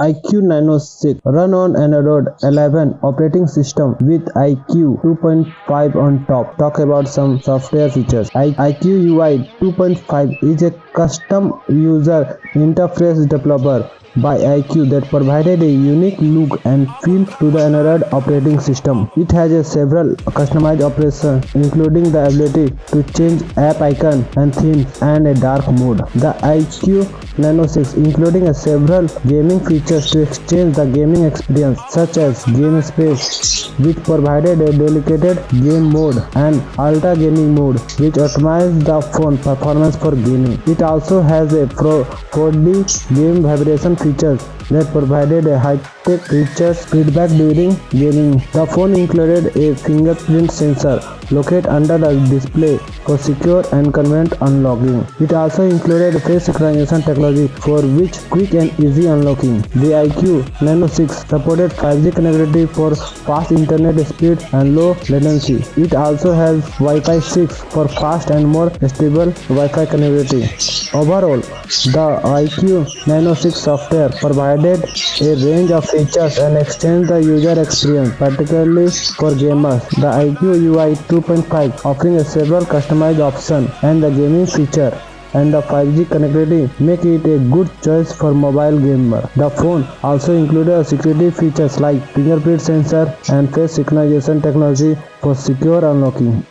iQOO Nano 6 run on Android 11 operating system with iQOO 2.5 on top. Talk about some software features. iQOO UI 2.5 is a custom user interface developer by iQOO that provided a unique look and feel to the Android operating system. It has several customized options including the ability to change app icon and themes and a dark mode. The iQOO Nano 6 including several gaming features to exchange the gaming experience such as game space, which provided a dedicated game mode, and ultra gaming mode which optimizes the phone performance for gaming. It also has a 4D game vibration features that provided a high-tech features feedback during gaming. The phone included a fingerprint sensor located under the display for secure and convenient unlocking. It also included face recognition technology for which quick and easy unlocking. The iQOO Nano 6 supported 5G connectivity for fast internet speed and low latency. It also has Wi-Fi 6 for fast and more stable Wi-Fi connectivity. Overall, the iQOO Nano 6 software provided a range of features and extends the user experience, particularly for gamers. The iQOO UI 2.5 offering several customized options and the gaming feature and the 5G connectivity make it a good choice for mobile gamer. The phone also included security features like fingerprint sensor and face recognition technology for secure unlocking.